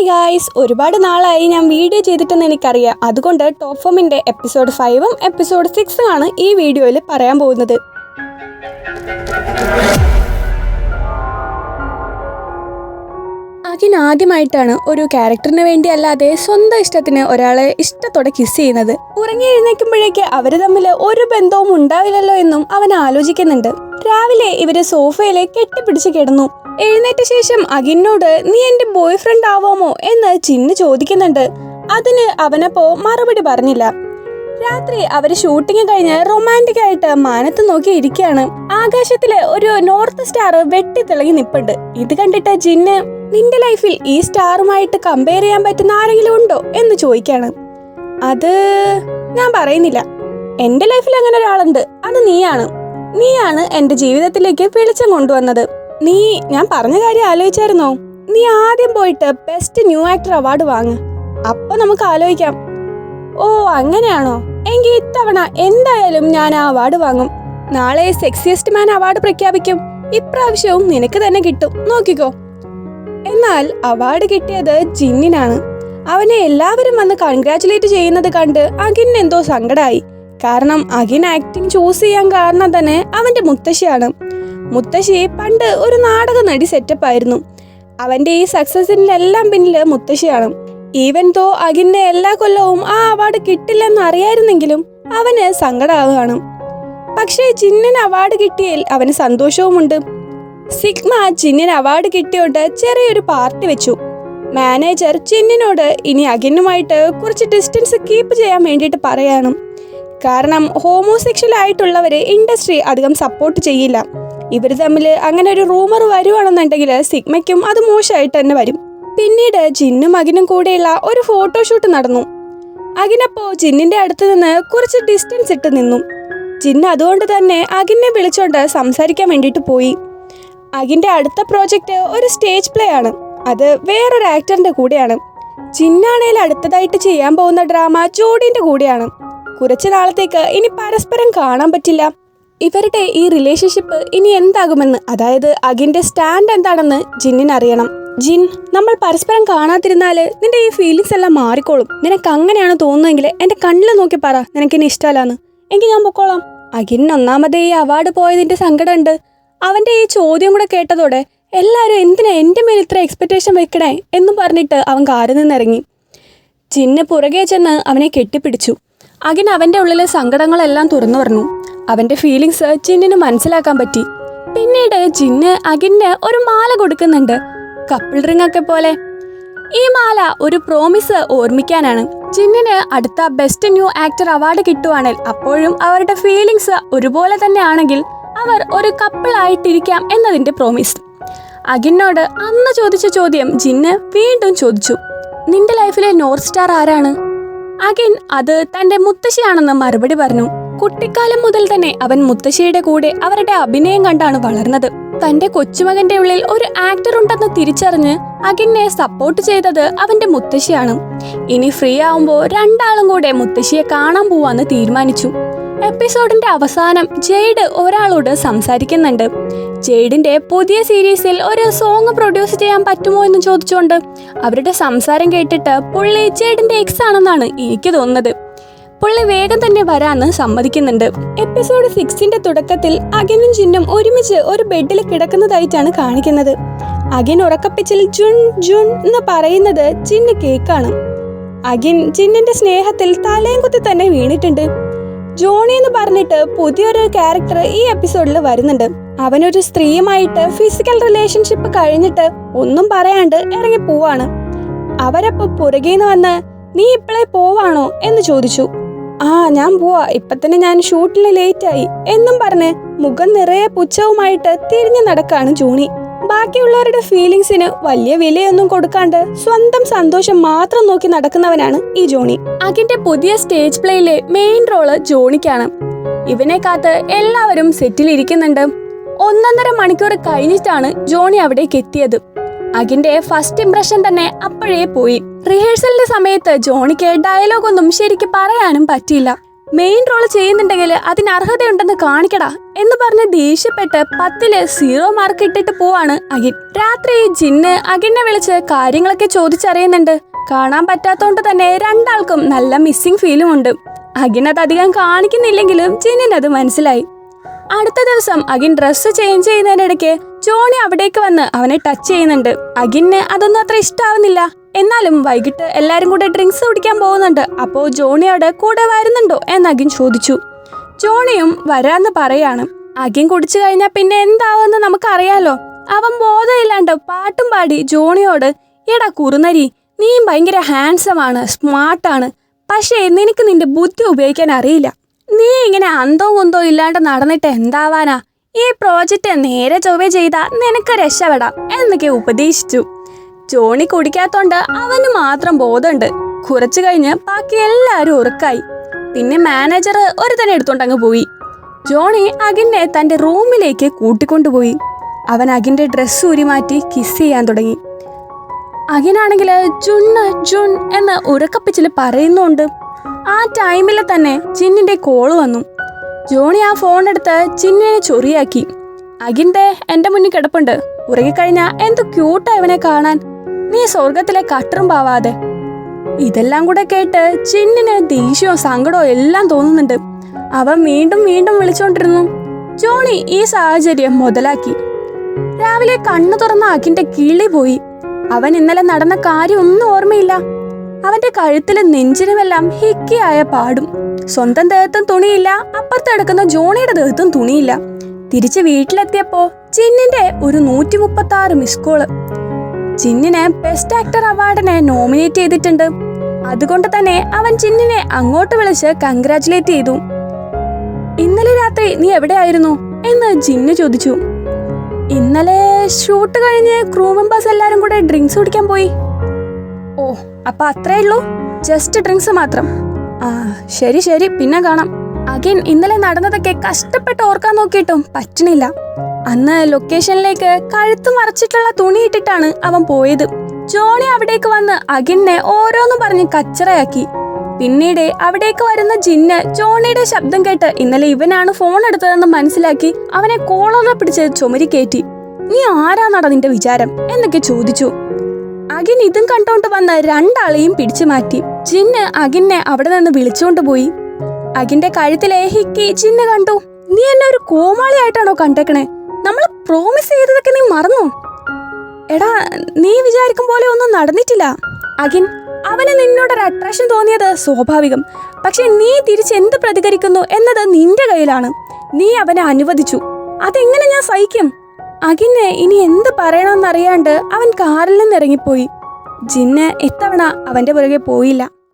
Hi guys, ഒരുപാട് നാളായി ഞാൻ വീഡിയോ ചെയ്തിട്ടെന്ന് എനിക്കറിയാം. അതുകൊണ്ട് ടോപ്പ് ഫോമിൻ്റെ എപ്പിസോഡ് 5ഉം എപ്പിസോഡ് 6ഉം ആണ് ഈ വീഡിയോയിൽ പറയാൻ പോകുന്നത്. അഖിൻ ആദ്യമായിട്ടാണ് ഒരു ക്യാരക്ടറിന് വേണ്ടി അല്ലാതെ സ്വന്തം ഇഷ്ടത്തിന് ഒരാളെ ഇഷ്ടത്തോടെ കിസ് ചെയ്യുന്നത്. ഉറങ്ങി എഴുന്നേൽക്കുമ്പോഴേക്ക് അവർ തമ്മിൽ ഒരു ബന്ധവും ഉണ്ടാവില്ലല്ലോ എന്നും അവൻ ആലോചിക്കുന്നുണ്ട്. രാവിലെ ഇവര് സോഫയിൽ കെട്ടിപ്പിടിച്ച് കിടന്നു. എഴുന്നേറ്റ ശേഷം അഖിനോട് നീ എൻ്റെ ബോയ് ഫ്രണ്ട് ആവാമോ എന്ന് ചിന്നു ചോദിക്കുന്നുണ്ട്. അതിന് അവനപ്പോ മറുപടി പറഞ്ഞില്ല. രാത്രി അവര് ഷൂട്ടിംഗ് കഴിഞ്ഞ് റൊമാൻറ്റിക് ആയിട്ട് മാനത്ത് നോക്കി ഇരിക്കുകയാണ്. ആകാശത്തില് ഒരു നോർത്ത് സ്റ്റാർ വെട്ടിത്തിളങ്ങി നിപ്പുണ്ട്. ഇത് കണ്ടിട്ട് ജിന്ന് നിന്റെ ലൈഫിൽ ഈ സ്റ്റാറുമായിട്ട് കമ്പയർ ചെയ്യാൻ പറ്റുന്ന ആരെങ്കിലും ഉണ്ടോ എന്ന് ചോദിക്കാണ്. അത് ഞാൻ പറയുന്നില്ല. എൻ്റെ ലൈഫിൽ അങ്ങനെ ഒരാളുണ്ട്, അത് നീയാണ് എൻ്റെ ജീവിതത്തിലേക്ക് വെളിച്ചം കൊണ്ടുവന്നത്. ഞാൻ പറഞ്ഞ കാര്യം ആലോചിച്ചായിരുന്നോ? നീ ആദ്യം പോയിട്ട് ബെസ്റ്റ് ന്യൂ ആക്ടർ അവാർഡ് വാങ്ങ്, അപ്പൊ നമുക്ക് ആലോചിക്കാം. ഓ അങ്ങനെയാണോ? എങ്കിൽ ഇത്തവണ എന്തായാലും ഞാൻ ആ അവാർഡ് വാങ്ങും. നാളെ സെക്സിയസ്റ്റ് മാൻ അവാർഡ് പ്രഖ്യാപിക്കും. ഇപ്രാവശ്യവും നിനക്ക് തന്നെ കിട്ടും, നോക്കിക്കോ. എന്നാൽ അവാർഡ് കിട്ടിയത് ജിന്നിനാണ്. അവനെ എല്ലാവരും വന്ന് കൺഗ്രാറ്റുലേറ്റ് ചെയ്യുന്നത് കണ്ട് അഖിന് എന്തോ സങ്കടമായി. കാരണം അഖിൻ ആക്ടിങ് ചൂസ് ചെയ്യാൻ കാരണം തന്നെ അവന്റെ മുത്തശ്ശിയാണ്. മുത്തശ്ശി പണ്ട് ഒരു നാടക നടി സെറ്റപ്പ് ആയിരുന്നു. അവന്റെ ഈ സക്സസിനെല്ലാം പിന്നില് മുത്തശ്ശിയാണ്. ഈവൻ തോ അഖിന് എല്ലാ കൊല്ലവും ആ അവാർഡ് കിട്ടില്ലെന്ന് അറിയായിരുന്നെങ്കിലും അവന് സങ്കടമാവുകയാണ്. പക്ഷേ ജിന്നിന് അവാർഡ് കിട്ടിയതിൽ അവന് സന്തോഷവുമുണ്ട്. സിഗ്മ ജിന്നിന് അവാർഡ് കിട്ടിയോണ്ട് ചെറിയൊരു പാർട്ടി വെച്ചു. മാനേജർ ജിന്നിനോട് ഇനി അഖിനുമായിട്ട് കുറച്ച് ഡിസ്റ്റൻസ് കീപ്പ് ചെയ്യാൻ വേണ്ടിയിട്ട് പറയാണ്. കാരണം ഹോമോസെക്ഷൽ ആയിട്ടുള്ളവരെ ഇൻഡസ്ട്രി അധികം സപ്പോർട്ട് ചെയ്യില്ല. ഇവർ തമ്മിൽ അങ്ങനെ ഒരു റൂമർ വരുവാണെന്നുണ്ടെങ്കിൽ സിഗ്മയ്ക്കും അത് മോശമായിട്ട് തന്നെ വരും. പിന്നീട് ജിന്നും അഖിനും കൂടെയുള്ള ഒരു ഫോട്ടോഷൂട്ട് നടന്നു. അഖിനപ്പോ ജിന്നിന്റെ അടുത്ത് നിന്ന് കുറച്ച് ഡിസ്റ്റൻസ് ഇട്ട് നിന്നു. ജിന്ന് അതുകൊണ്ട് തന്നെ അഖിനെ വിളിച്ചോണ്ട് സംസാരിക്കാൻ വേണ്ടിയിട്ട് പോയി. അഖിന്റെ അടുത്ത പ്രോജക്റ്റ് ഒരു സ്റ്റേജ് പ്ലേ ആണ്. അത് വേറൊരു ആക്ടറിന്റെ കൂടെയാണ്. ജിന്നാണേൽ അടുത്തതായിട്ട് ചെയ്യാൻ പോകുന്ന ഡ്രാമ ജോഡിന്റെ കൂടെയാണ്. കുറച്ചു നാളത്തേക്ക് ഇനി പരസ്പരം കാണാൻ പറ്റില്ല. ഇവരുടെ ഈ റിലേഷൻഷിപ്പ് ഇനി എന്താകുമെന്ന്, അതായത് അഖിന്റെ സ്റ്റാൻഡ് എന്താണെന്ന് ജിന്നിനറിയണം. ജിൻ, നമ്മൾ പരസ്പരം കാണാതിരുന്നാല് നിന്റെ ഈ ഫീലിങ്സ് എല്ലാം മാറിക്കോളും. നിനക്ക് അങ്ങനെയാണ് തോന്നുന്നതെങ്കിൽ എൻ്റെ കണ്ണിൽ നോക്കി പറ നിനക്കെന്നെ ഇഷ്ടമല്ലാന്ന്. എങ്കിൽ ഞാൻ പൊക്കോളാം. അഖിൻ ഒന്നാമതേ ഈ അവാർഡ് പോയതിന്റെ സങ്കടമുണ്ട്. അവന്റെ ഈ ചോദ്യം കൂടെ കേട്ടതോടെ എല്ലാവരും എന്തിനാ എൻ്റെ മേൽ ഇത്ര എക്സ്പെക്ടേഷൻ വെക്കണേ എന്നും പറഞ്ഞിട്ട് അവൻ കാറിൽ നിന്നിറങ്ങി. ജിന്ന് പുറകെ ചെന്ന് അവനെ കെട്ടിപ്പിടിച്ചു. അഖിൻ അവന്റെ ഉള്ളിലെ സങ്കടങ്ങളെല്ലാം തുറന്നു പറഞ്ഞു. അവന്റെ ഫീലിങ്സ് ജിന്നിന് മനസ്സിലാക്കാൻ പറ്റി. പിന്നീട് ജിന്ന് അഖിന് ഒരു മാല കൊടുക്കുന്നുണ്ട്, കപ്പിൾ റിംഗ് ഒക്കെ പോലെ. ഈ മാല ഒരു പ്രോമിസ് ഓർമ്മിക്കാനാണ്. ജിന്നിന് അടുത്ത ബെസ്റ്റ് ന്യൂ ആക്ടർ അവാർഡ് കിട്ടുവാണെങ്കിൽ അപ്പോഴും അവരുടെ ഫീലിങ്സ് ഒരുപോലെ തന്നെ ആണെങ്കിൽ അവർ ഒരു കപ്പിൾ ആയിട്ടിരിക്കാം എന്നതിന്റെ പ്രോമിസ്. അഖിനോട് അന്ന് ചോദിച്ച ചോദ്യം ജിന്ന് വീണ്ടും ചോദിച്ചു. നിന്റെ ലൈഫിലെ നോർത്ത് സ്റ്റാർ ആരാണ്? അഖിൻ അത് തന്റെ മുത്തശ്ശിയാണെന്ന് മറുപടി പറഞ്ഞു. കുട്ടിക്കാലം മുതൽ തന്നെ അവൻ മുത്തശ്ശിയുടെ കൂടെ അവരുടെ അഭിനയം കണ്ടാണ് വളർന്നത്. തന്റെ കൊച്ചുമകന്റെ ഉള്ളിൽ ഒരു ആക്ടർ ഉണ്ടെന്ന് തിരിച്ചറിഞ്ഞ് അഖിനെ സപ്പോർട്ട് ചെയ്തത് അവന്റെ മുത്തശ്ശിയാണ്. ഇനി ഫ്രീ ആവുമ്പോൾ രണ്ടാളും കൂടെ മുത്തശ്ശിയെ കാണാൻ പോവാന്ന് തീരുമാനിച്ചു. എപ്പിസോഡിന്റെ അവസാനം ജെയ്ഡ് ഒരാളോട് സംസാരിക്കുന്നുണ്ട്. ജെയ്ഡിന്റെ പുതിയ സീരീസിൽ ഒരു സോങ് പ്രൊഡ്യൂസ് ചെയ്യാൻ പറ്റുമോ എന്ന് ചോദിച്ചുകൊണ്ട്. അവരുടെ സംസാരം കേട്ടിട്ട് പുള്ളി ജെയ്ഡിന്റെ എക്സ് ആണെന്നാണ് എനിക്ക് തോന്നുന്നത്. പുള്ളി വേഗം തന്നെ വരാന്ന് സമ്മതിക്കുന്നുണ്ട്. എപ്പിസോഡ് 6ന്റെ തുടക്കത്തിൽ അഖിനും ജിന്നും ഒരുമിച്ച് ഒരു ബെഡിൽ കിടക്കുന്നതായിട്ടാണ് കാണിക്കുന്നത്. അഖിൻ ഉറക്കപ്പിച്ചിൽ ജുൻ ജുൻ എന്ന് പറയുന്നത് ജിന്ന് കേക്കാണ്. അഖിൻ ജിന്നിന്റെ സ്നേഹത്തിൽ തലയും കുത്തി തന്നെ വീണിട്ടുണ്ട്. ജോണി എന്ന് പറഞ്ഞിട്ട് പുതിയൊരു ക്യാരക്ടർ ഈ എപ്പിസോഡിൽ വരുന്നുണ്ട്. അവനൊരു സ്ത്രീയുമായിട്ട് ഫിസിക്കൽ റിലേഷൻഷിപ്പ് കഴിഞ്ഞിട്ട് ഒന്നും പറയാണ്ട് ഇറങ്ങി പോവാണ്. അവരപ്പോ പുറകേന്ന് വന്ന് നീ ഇപ്പോഴേ പോവാണോ എന്ന് ചോദിച്ചു. ഞാൻ പോവാ, ഇപ്പൊ തന്നെ ഞാൻ ഷൂട്ടിന് ലേറ്റ് ആയി എന്നും പറഞ്ഞ് മുഖം നിറയെ പുച്ഛവുമായിട്ട് തിരിഞ്ഞു നടക്കാണ് ജോണി. ബാക്കിയുള്ളവരുടെ ഫീലിങ്സിന് വലിയ വിലയൊന്നും കൊടുക്കാണ്ട് സ്വന്തം സന്തോഷം മാത്രം നോക്കി നടക്കുന്നവനാണ് ഈ ജോണി. അഖിന്റെ പുതിയ സ്റ്റേജ് പ്ലേയിലെ മെയിൻ റോള് ജോണിക്കാണ്. ഇവനെ കാത്ത് എല്ലാവരും സെറ്റിൽ ഇരിക്കുന്നുണ്ട്. 1.5 മണിക്കൂർ കഴിഞ്ഞിട്ടാണ് ജോണി അവിടേക്ക് എത്തിയത്. അഖിന്റെ ഫസ്റ്റ് ഇംപ്രഷൻ തന്നെ അപ്പോഴേ പോയി. റിഹേഴ്സലിന്റെ സമയത്ത് ജോണിക്ക് ഡയലോഗ് ഒന്നും ശരിക്ക് പറയാനും പറ്റിയില്ല. മെയിൻ റോൾ ചെയ്യുന്നുണ്ടെങ്കിൽ അതിന് അർഹതയുണ്ടെന്ന് കാണിക്കടാ എന്ന് പറഞ്ഞ് ദേഷ്യപ്പെട്ട് 10ല് 0 മാർക്ക് ഇട്ടിട്ട് പോവാണ് അഖിൻ. രാത്രി ജിന്ന് അഖിനെ വിളിച്ച് കാര്യങ്ങളൊക്കെ ചോദിച്ചറിയുന്നുണ്ട്. കാണാൻ പറ്റാത്തോണ്ട് തന്നെ രണ്ടാൾക്കും നല്ല മിസ്സിംഗ് ഫീലും ഉണ്ട്. അഖിൻ അത് അധികം കാണിക്കുന്നില്ലെങ്കിലും ജിന്നിനത് മനസ്സിലായി. അടുത്ത ദിവസം അഖിൻ ഡ്രസ്സ് ചേഞ്ച് ചെയ്യുന്നതിനിടയ്ക്ക് ജോണി അവിടേക്ക് വന്ന് അവനെ ടച്ച് ചെയ്യുന്നുണ്ട്. അഖിന് അതൊന്നും അത്ര ഇഷ്ടാവുന്നില്ല. എന്നാലും വൈകിട്ട് എല്ലാരും കൂടെ ഡ്രിങ്ക്സ് കുടിക്കാൻ പോകുന്നുണ്ട്. അപ്പോ ജോണിയോട് കൂടെ വരുന്നുണ്ടോ എന്ന് അഖിൻ ചോദിച്ചു. ജോണിയും വരാന്ന് പറയാണ്. അഖിൻ കുടിച്ചു കഴിഞ്ഞാൽ പിന്നെ എന്താവെന്ന് നമുക്കറിയാലോ. അവൻ ബോധമില്ലാണ്ട് പാട്ടും പാടി ജോണിയോട്, എടാ കുറുനരി, നീയും ഭയങ്കര ഹാൻസം ആണ്, സ്മാർട്ടാണ്, പക്ഷേ നിനക്ക് നിന്റെ ബുദ്ധി ഉപയോഗിക്കാൻ അറിയില്ല. നീ ഇങ്ങനെ അന്തോ കുന്തോ ഇല്ലാണ്ട് നടന്നിട്ട് എന്താവാനാ? ഈ പ്രോജക്റ്റ് നേരെ ചൊവ്വേ ചെയ്താ നിനക്ക് രക്ഷപ്പെടാം എന്നൊക്കെ ഉപദേശിച്ചു. ജോണി കുടിക്കാത്തോണ്ട് അവന് മാത്രം ബോധമുണ്ട്. കുറച്ചു കഴിഞ്ഞ് ബാക്കി എല്ലാവരും ഉറക്കായി. പിന്നെ മാനേജർ ഒരുത്തനെ എടുത്തോണ്ടങ്ങ് പോയി. ജോണി അഖിനെ തന്റെ റൂമിലേക്ക് കൂട്ടിക്കൊണ്ടുപോയി. അവൻ അഖിന്റെ ഡ്രസ്സ് ഉരിമാറ്റി കിസ് ചെയ്യാൻ തുടങ്ങി. അഖിനാണെങ്കിൽ ജുണ്ണ് ജുൺ എന്ന് ഉറക്കപ്പിച്ചിൽ പറയുന്നുണ്ട്. ആ ടൈമിൽ തന്നെ ജിന്നിന്റെ കോള് വന്നു. ജോണി ആ ഫോൺ എടുത്ത് ജിന്നിനെ ചൊറിയാക്കി. അഖിന്റെ എന്റെ മുന്നിൽ കിടപ്പുണ്ട്, ഉറങ്ങിക്കഴിഞ്ഞാ എന്ത് ക്യൂട്ടാ ഇവനെ കാണാൻ, നീ സ്വർഗത്തിലെ കട്ടറും പാവാതെ. ഇതെല്ലാം കൂടെ കേട്ട് ജിന്നിന് ദേഷ്യവും സങ്കടവും എല്ലാം തോന്നുന്നുണ്ട്. അവൻ വീണ്ടും വീണ്ടും വിളിച്ചോണ്ടിരുന്നു. ജോണി ഈ സാഹചര്യം മുതലാക്കി. രാവിലെ കണ്ണു തുറന്ന അഖിന്റെ കിളി പോയി. അവൻ ഇന്നലെ നടന്ന കാര്യം ഒന്നും ഓർമ്മയില്ല. അവന്റെ കഴുത്തിലും നെഞ്ചിനുമെല്ലാം ഹിക്കിയായ പാടും. സ്വന്തം ദേഹത്തും തുണിയില്ല, അപ്പുറത്ത് കിടക്കുന്ന ജോണിയുടെ ദേഹത്തും തുണിയില്ല. തിരിച്ച് വീട്ടിലെത്തിയപ്പോ ജിന്നിന്റെ ഒരു 136 മിസ് കോള്. ജിന്നിനെ ബെസ്റ്റ് ആക്ടർ അവാർഡിനെ നോമിനേറ്റ് ചെയ്തിട്ടുണ്ട്. അതുകൊണ്ട് തന്നെ അവൻ ജിന്നിനെ അങ്ങോട്ട് വിളിച്ച് കൺഗ്രാറ്റുലേറ്റ് ചെയ്തു. ഇന്നലെ രാത്രി നീ എവിടെയായിരുന്നു എന്ന് ജിന്ന് ചോദിച്ചു. ഇന്നലെ ഷൂട്ട് കഴിഞ്ഞ് ക്രൂ മെമ്പേഴ്സ് എല്ലാരും കൂടെ ഡ്രിങ്ക്സ് കുടിക്കാൻ പോയി. ഓ, അപ്പൊ അത്രേ ഉള്ളൂ? ജസ്റ്റ് ഡ്രിങ്ക്സ് മാത്രം? ആ ശരി ശരി, പിന്നെ കാണാം. അഖിൻ ഇന്നലെ നടന്നതൊക്കെ കഷ്ടപ്പെട്ട് ഓർക്കാൻ നോക്കിയിട്ടും പറ്റണില്ല. അന്ന് ലൊക്കേഷനിലേക്ക് കഴുത്ത് മറച്ചിട്ടുള്ള തുണി ഇട്ടിട്ടാണ് അവൻ പോയത്. ജോണി അവിടേക്ക് വന്ന് അഖിനെ ഓരോന്നും പറഞ്ഞ് കച്ചറയാക്കി. പിന്നീട് അവിടേക്ക് വരുന്ന ജിന്ന് ജോണിയുടെ ശബ്ദം കേട്ട് ഇന്നലെ ഇവനാണ് ഫോൺ എടുത്തതെന്ന് മനസ്സിലാക്കി അവനെ കോളറിൽ പിടിച്ച് ചുമരി കയറ്റി. നീ ആരാന്നാടാ നിന്റെ വിചാരം എന്നൊക്കെ ചോദിച്ചു. അഖിൻ ഇതും കണ്ടോണ്ട് വന്ന് രണ്ടാളെയും പിടിച്ചു മാറ്റി. ജിന്ന് അഖിനെ അവിടെ നിന്ന് വിളിച്ചുകൊണ്ട് പോയി. അഖിന്റെ കഴുത്തിലെ ഹിക്കി ജിന്ന് കണ്ടു. നീ എന്നെ ഒരു കോമാളിയായിട്ടാണോ കണ്ടേക്കണേ? നമ്മൾ പ്രോമിസ് ചെയ്തതൊക്കെ നീ മറന്നു? എടാ, നീ വിചാരിക്കും പോലെ ഒന്നും നടന്നിട്ടില്ല. അഖിൻ, അവന് നിന്നോടൊരു അട്രാക്ഷൻ തോന്നിയത് സ്വാഭാവികം. പക്ഷെ നീ തിരിച്ച് എന്ത് പ്രതികരിക്കുന്നു എന്നത് നിന്റെ കയ്യിലാണ്. നീ അവനെ അനുവദിച്ചു. അതെങ്ങനെ ഞാൻ സഹിക്കും? അഖിന് ഇനി എന്ത് പറയണമെന്നറിയാണ്ട് അവൻ കാറിൽ നിന്ന് ഇറങ്ങിപ്പോയി. ജിന്ന് ഇത്തവണ അവന്റെ പുറകെ പോയില്ല.